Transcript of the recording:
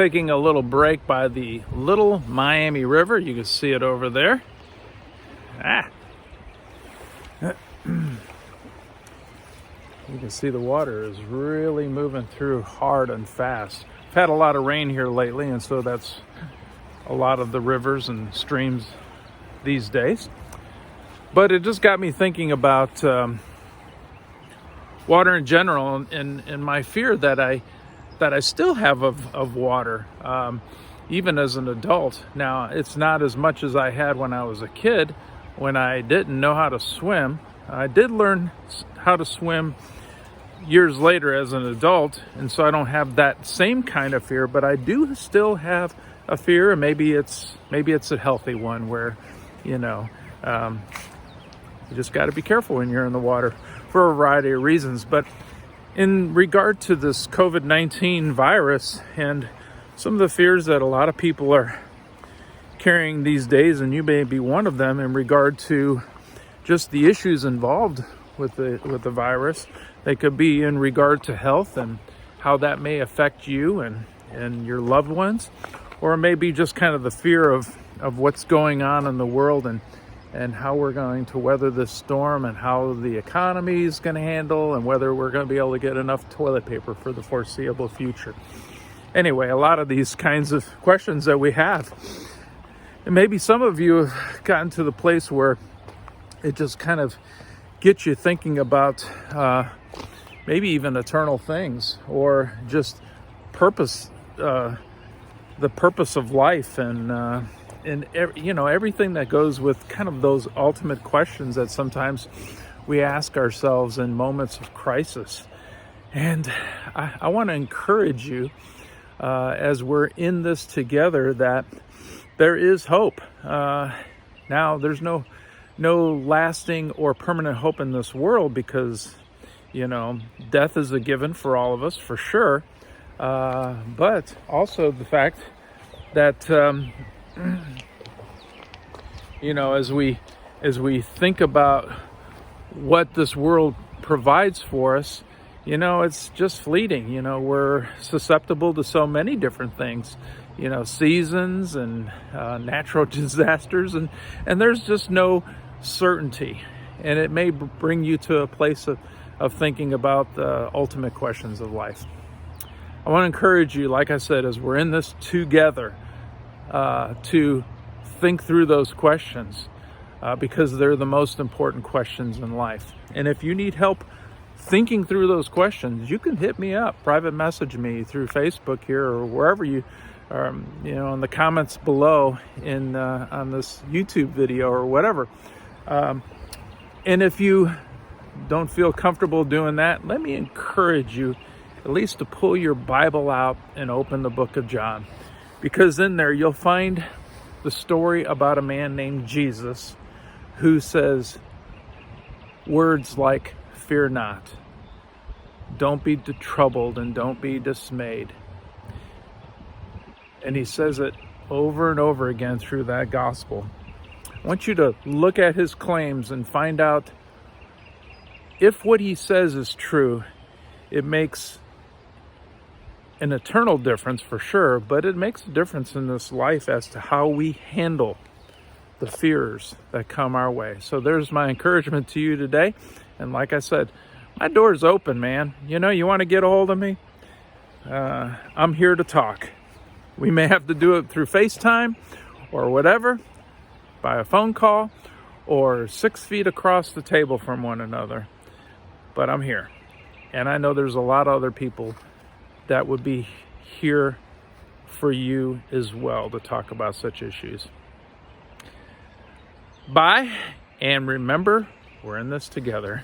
taking a little break by the Little Miami River. You can see it over there. You can see the water is really moving through hard and fast. I've had a lot of rain here lately, and so that's a lot of the rivers and streams these days. But it just got me thinking about water in general, and my fear that I still have of water, even as an adult. Now, it's not as much as I had when I was a kid, when I didn't know how to swim. I did learn how to swim years later as an adult, and so I don't have that same kind of fear, but I do still have a fear, and maybe it's a healthy one where, you just got to be careful when you're in the water for a variety of reasons. But in regard to this COVID-19 virus and some of the fears that a lot of people are carrying these days, and you may be one of them, in regard to just the issues involved with the virus. They could be in regard to health and how that may affect you and your loved ones, or maybe just kind of the fear of what's going on in the world and how we're going to weather this storm, and how the economy is going to handle, and whether we're going to be able to get enough toilet paper for the foreseeable future. Anyway, a lot of these kinds of questions that we have. And maybe some of you have gotten to the place where it just kind of gets you thinking about maybe even eternal things, or just purpose, the purpose of life, and everything that goes with kind of those ultimate questions that sometimes we ask ourselves in moments of crisis. And I want to encourage you, as we're in this together, that there is hope. Now, there's no lasting or permanent hope in this world, because death is a given for all of us, for sure. But also the fact that as we think about what this world provides for us, it's just fleeting. We're susceptible to so many different things, seasons and natural disasters, and there's just no certainty. And it may bring you to a place of thinking about the ultimate questions of life. I want to encourage you, like I said, as we're in this together, to think through those questions, because they're the most important questions in life. And if you need help thinking through those questions, you can hit me up, private message me through Facebook here, or wherever you in the comments below on this YouTube video or whatever. And if you don't feel comfortable doing that, let me encourage you at least to pull your Bible out and open the book of John, because in there you'll find the story about a man named Jesus, who says words like, "Fear not, don't be troubled, and don't be dismayed." And he says it over and over again through that gospel. I want you to look at his claims and find out if what he says is true. It makes an eternal difference for sure, but it makes a difference in this life as to how we handle the fears that come our way. So there's my encouragement to you today. And like I said, my door's open, man. You want to get a hold of me? I'm here to talk. We may have to do it through FaceTime or whatever, by a phone call, or 6 feet across the table from one another. But I'm here. And I know there's a lot of other people that would be here for you as well to talk about such issues. Bye, and remember, we're in this together.